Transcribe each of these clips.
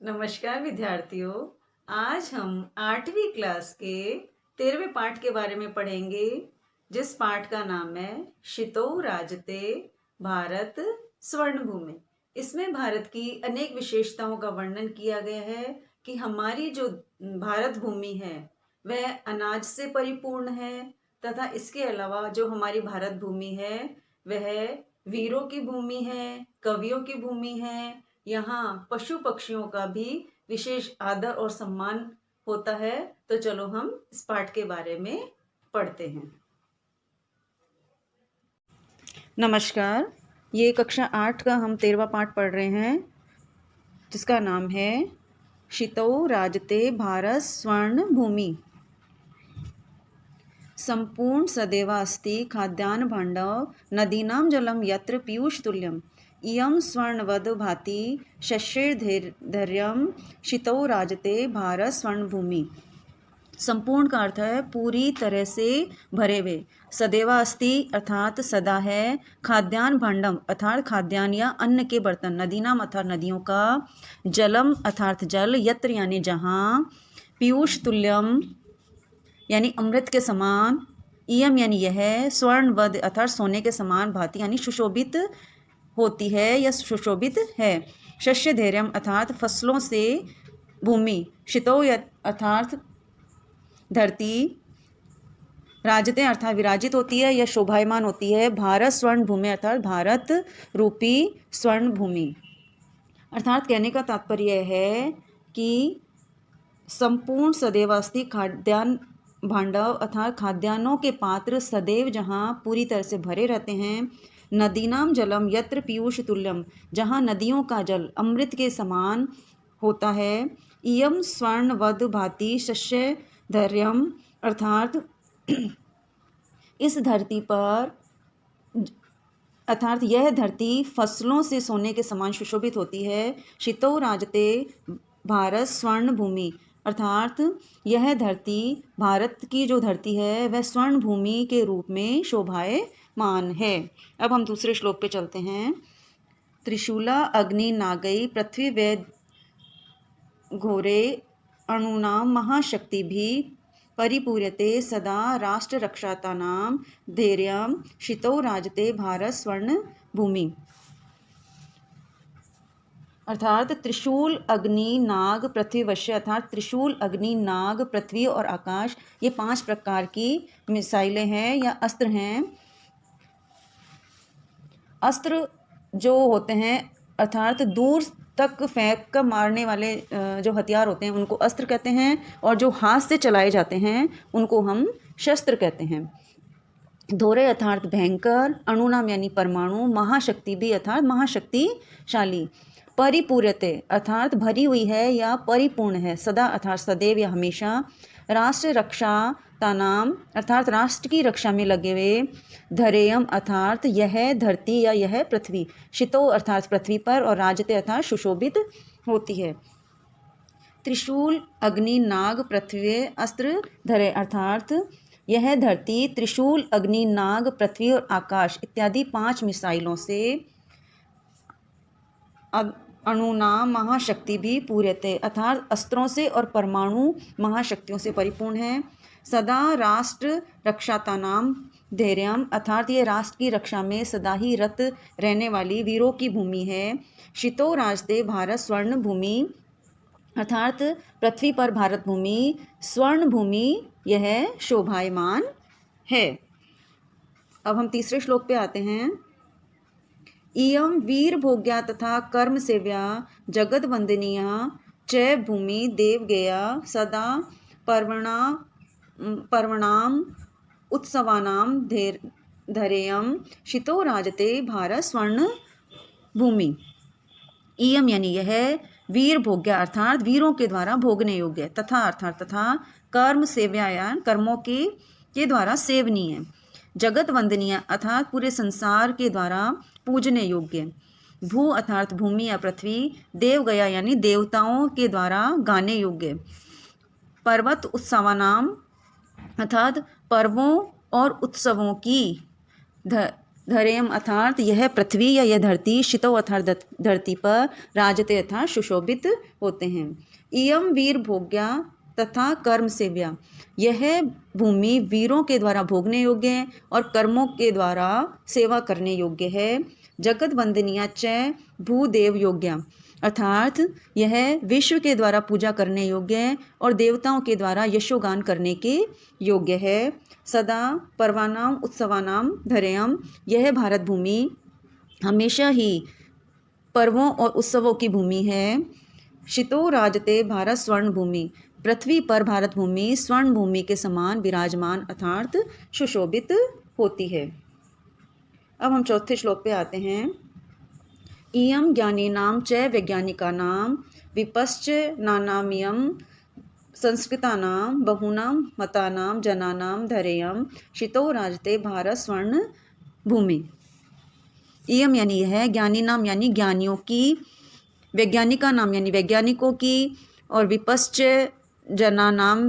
नमस्कार विद्यार्थियों। आज हम 8वीं क्लास के 13वें पाठ के बारे में पढ़ेंगे, जिस पाठ का नाम है शितौ राजते भारत स्वर्ण भूमि। इसमें भारत की अनेक विशेषताओं का वर्णन किया गया है कि हमारी जो भारत भूमि है वह अनाज से परिपूर्ण है, तथा इसके अलावा जो हमारी भारत भूमि है वह वीरों की भूमि है, कवियों की भूमि है। यहाँ पशु पक्षियों का भी विशेष आदर और सम्मान होता है। तो चलो हम इस पाठ के बारे में पढ़ते हैं। नमस्कार, ये कक्षा 8 का हम 13वां पाठ पढ़ रहे हैं, जिसका नाम है शितौ राजते भारत स्वर्ण भूमि। संपूर्ण सदैवा अस्ति खाद्यान्न भाण्डव नदीनां जलं यत्र पीयूष तुल्यम् इयं स्वर्णवद् भाति शस्यैर्धैर्यं शितौ राजते भारत स्वर्ण भूमि। संपूर्ण का अर्थ है पूरी तरह से भरे हुए। सदैवा अस्ति अर्थात सदा है। खाद्यान्न भांडम अर्थात खाद्यान्न या अन्न के बर्तन। नदीनाम अर्थात नदियों का। जलम अर्थात जल। यत्र यानी जहाँ। पीयूष तुल्यम यानी अमृत के समान। इयम यानी यह। स्वर्णवद अर्थात सोने के समान। भांति यानी सुशोभित होती है या सुशोभित है। शस्य धैर्यम अर्थात फसलों से भूमि। शितौ अर्थात धरती। राजते अर्थात विराजित होती है या शोभायमान होती है। भारत स्वर्ण भूमि अर्थात भारत रूपी स्वर्ण भूमि। अर्थात कहने का तात्पर्य है कि संपूर्ण सदैव अस्ति खाद्यान्न भांडव अर्थात खाद्यान्नों के पात्र सदैव जहाँ पूरी तरह से भरे रहते हैं। नदीनाम जलम यत्र पीयूष तुल्यम जहाँ नदियों का जल अमृत के समान होता है। इयम स्वर्णवद भाति शस्य धैर्यम अर्थात इस धरती पर अर्थात यह धरती फसलों से सोने के समान सुशोभित होती है। शितौ राजते भारत स्वर्ण भूमि अर्थात यह धरती भारत की जो धरती है वह स्वर्ण भूमि के रूप में शोभायमान है। अब हम दूसरे श्लोक पे चलते हैं। त्रिशूला अग्नि नागई पृथ्वी वेद घोरे अणूनां महाशक्ति भी परिपूर्यते सदा राष्ट्र रक्षातानां धैर्यं शितौ राजते भारत स्वर्ण भूमि। अर्थात त्रिशूल अग्नि नाग पृथ्वी वश्य अर्थात त्रिशूल अग्नि नाग पृथ्वी और आकाश, ये 5 प्रकार की मिसाइलें हैं या अस्त्र हैं। अस्त्र जो होते हैं अर्थात दूर तक फेंक कर मारने वाले जो हथियार होते हैं उनको अस्त्र कहते हैं, और जो हाथ से चलाए जाते हैं उनको हम शस्त्र कहते हैं। धोरे अर्थात भयंकर। अणुनाम यानी परमाणु। महाशक्ति भी अर्थात महाशक्तिशाली। परिपूर्यते अर्थात भरी हुई है या परिपूर्ण है। सदा अर्थात सदैव या हमेशा। राष्ट्र रक्षा तानाम अर्थात राष्ट्र की रक्षा में लगे हुए। धरेयम अर्थात यह धरती या यह पृथ्वी। शितो अर्थात पृथ्वी पर, और राजते अर्थात सुशोभित होती है। त्रिशूल अग्नि नाग पृथ्वी अस्त्र धरे अर्थात यह धरती त्रिशूल अग्नि नाग पृथ्वी और आकाश इत्यादि 5 मिसाइलों से अणुना महाशक्ति भी पूर्यते अर्थात अस्त्रों से और परमाणु महाशक्तियों से परिपूर्ण है। सदा राष्ट्र रक्षातानाम धैर्यम अर्थात ये राष्ट्र की रक्षा में सदा ही रत रहने वाली वीरों की भूमि है। शितो राजते भारत स्वर्ण भूमि अर्थात पृथ्वी पर भारत भूमि स्वर्ण भूमि यह शोभायमान है। अब हम तीसरे श्लोक पे आते हैं। इयं वीर भोग्या तथा कर्म सेव्या जगद वंदनीया च भूमि देवगेया सदा पर्वणाम उत्सवानां धैर्यं शितो राजते भारत स्वर्ण भूमि। इयम यानी यह। वीर भोग्या अर्थात वीरों के द्वारा भोगने योग्य। तथा अर्थात तथा। कर्म सेव्यायान कर्मों के द्वारा सेवनीय। जगत वंदनीय अर्थात पूरे संसार के द्वारा पूजने योग्य। भू अर्थात भूमि या पृथ्वी। देव गया यानी देवताओं के द्वारा गाने योग्य। पर्वत उत्सवानाम अर्थात पर्वों और उत्सवों की धरेयम अर्थात यह पृथ्वी या यह धरती, शितो अर्थात धरती पर, राजते अर्थात सुशोभित होते हैं। इयम वीर भोग्या तथा कर्म सेव्या, यह भूमि वीरों के द्वारा भोगने योग्य है और कर्मों के द्वारा सेवा करने योग्य है। जगत वंदनीया च भूदेव योग्या, अर्थात यह विश्व के द्वारा पूजा करने योग्य है और देवताओं के द्वारा यशोगान करने के योग्य है। सदा पर्वानाम उत्सवानाम धरेयम, यह भारत भूमि हमेशा ही पर्वों और उत्सवों की भूमि है। शितो राजते भारत स्वर्ण भूमि, पृथ्वी पर भारत भूमि स्वर्ण भूमि के समान विराजमान अर्थात सुशोभित होती है। अब हम चौथे श्लोक पे आते हैं। इयम ज्ञानीनाम च वैज्ञानिकानाम विपश्च नानामियम संस्कृतानाम बहूनाम मतानाम जनानाम धरेयम शितो राजते भारत स्वर्ण भूमि। इयम यानी यह, ज्ञानी नाम यानी ज्ञानियों की, वैज्ञानिका नाम यानी वैज्ञानिकों की, और विपश्च जना नाम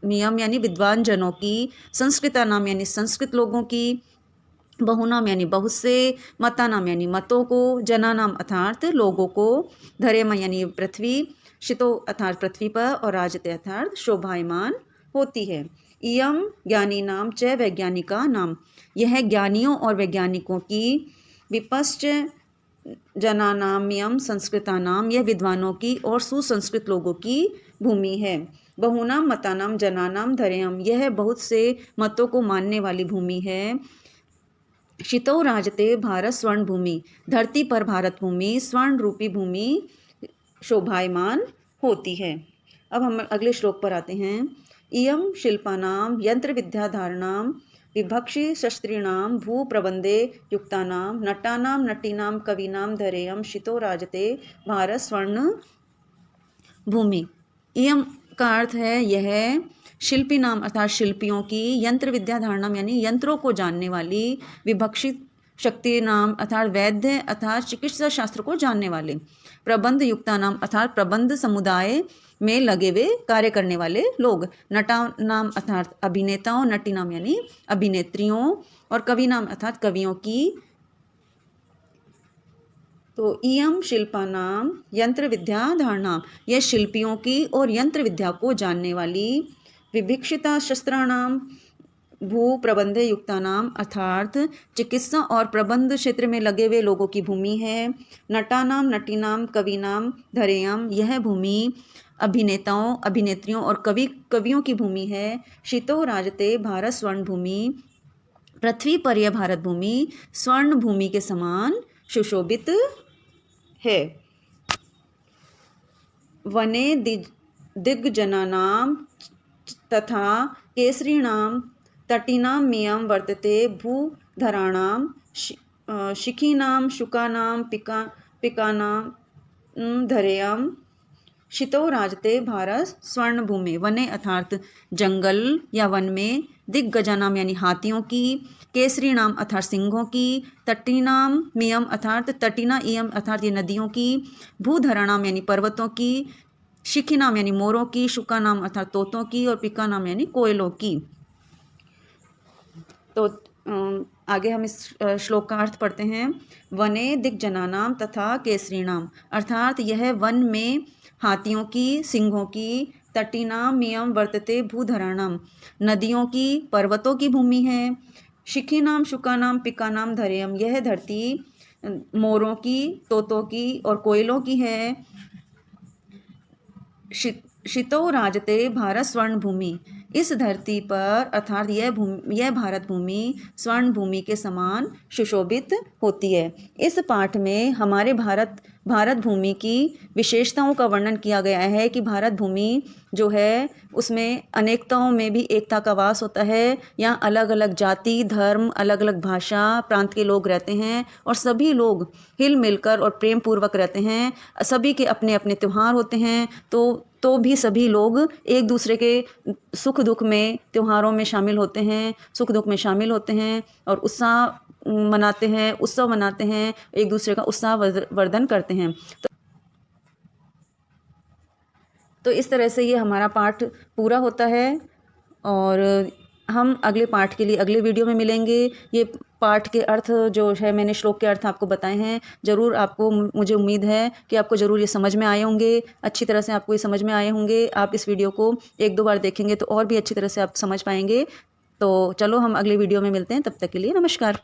नियम यानी विद्वान जनों की, संस्कृता नाम यानी संस्कृत लोगों की, बहुनाम यानी बहुत से, मता नाम यानी मतों को, जना नाम अर्थात लोगों को, धरेम यानी पृथ्वी, शितो अर्थात पृथ्वी पर, और राजते अर्थात शोभायमान होती है। इयम ज्ञानी नाम च वैज्ञानिका नाम, यह ज्ञानियों और वैज्ञानिकों की, विपश्च जनानाम्यम संस्कृतानाम, यह विद्वानों की और सुसंस्कृत लोगों की भूमि है। बहुनाम मतानाम जनानाम धरेयम, यह बहुत से मतों को मानने वाली भूमि है। शितो राजते भारत स्वर्ण भूमि, धरती पर भारत भूमि स्वर्ण रूपी भूमि शोभायमान होती है। अब हम अगले श्लोक पर आते हैं। इयम शिल्पानाम यंत्र विद्याधारणाम विभक्षि शस्त्रीणाम भू प्रबंधे युक्तानाम नटानाम नटीनाम कवीनाम धरेयम शितो राजते भारत स्वर्ण भूमि। इयम का अर्थ है यह, शिल्पी नाम अर्थात शिल्पियों की, यंत्र विद्या धारणाम यानी यंत्रों को जानने वाली, विभक्षित शक्ति नाम अर्थात वैद्य अर्थात चिकित्सा शास्त्र को जानने वाले, प्रबंध युक्ता नाम अर्थात प्रबंध समुदाय में लगे हुए कार्य करने वाले लोग, नटा नाम अर्थात अभिनेताओं, नटी नाम यानी अभिनेत्रियों, और कवि नाम अर्थात कवियों की। तो इयम शिल्पा नाम यंत्र विद्या धारणाम, यह शिल्पियों की और यंत्र विद्या को जानने वाली, विभिक्षिता शस्त्राणाम भू प्रबंध युक्ता नाम अर्थात चिकित्सा और प्रबंध क्षेत्र में लगे हुए लोगों की भूमि है। नटानाम नटीनाम कवीनाम धरेयम, यह भूमि अभिनेताओं, अभिनेत्रियों और कवियों की भूमि है। शितो राजते भारत स्वर्ण भूमि, पृथ्वी पर यह भारत भूमि स्वर्ण भूमि के समान सुशोभित है। वने दिग्गजनानाम तथा केसरीणाम तटीनाम मियम वर्तते भूधराणाम शिखीनाम शुकानाम पिकानाम धरेयम शितो राजते भारत स्वर्ण भूमि। वने अर्थात जंगल या वन में, दिग्गजानाम यानी हाथियों की, केसरी नाम अर्थात सिंहों की, तटीनाम मियम अर्थात तटीना इयम अर्थात ये नदियों की, भूधराणाम यानी पर्वतों की, शिखी नाम यानी मोरों की, शुका नाम अर्थात तोतों की, और पिका नाम यानी कोयलों की। तो आगे हम इस श्लोक का अर्थ पढ़ते हैं। वने दिग्जनानाम तथा केसरीणाम, अर्थात यह वन में हाथियों की, सिंहों की, तटीनाम मियम वर्तते भूधराणाम, नदियों की, पर्वतों की भूमि है। शिखीनाम शुकानाम पिकानाम धरेयम, यह धरती मोरों की, तोतों की और कोयलों की है। शितो राजते भारत स्वर्ण भूमि, इस धरती पर अर्थात यह भारत भूमि स्वर्ण भूमि के समान सुशोभित होती है। इस पाठ में हमारे भारत भूमि की विशेषताओं का वर्णन किया गया है कि भारत भूमि जो है उसमें अनेकताओं में भी एकता का वास होता है। यहाँ अलग अलग जाति, धर्म, अलग अलग भाषा, प्रांत के लोग रहते हैं और सभी लोग हिल मिलकर और प्रेम पूर्वक रहते हैं। सभी के अपने अपने त्यौहार होते हैं, तो भी सभी लोग एक दूसरे के सुख दुख में, त्योहारों में शामिल होते हैं, सुख दुख में शामिल होते हैं और उत्साह मनाते हैं, उत्सव मनाते हैं, एक दूसरे का उत्साह वर्धन करते हैं। तो इस तरह से ये हमारा पाठ पूरा होता है और हम अगले पाठ के लिए अगले वीडियो में मिलेंगे। ये पाठ के अर्थ जो है मैंने श्लोक के अर्थ आपको बताए हैं, ज़रूर आपको मुझे उम्मीद है कि आपको ज़रूर ये समझ में आए होंगे, अच्छी तरह से आपको ये समझ में आए होंगे। आप इस वीडियो को 1-2 बार देखेंगे तो और भी अच्छी तरह से आप समझ पाएंगे। तो चलो हम अगले वीडियो में मिलते हैं, तब तक के लिए नमस्कार।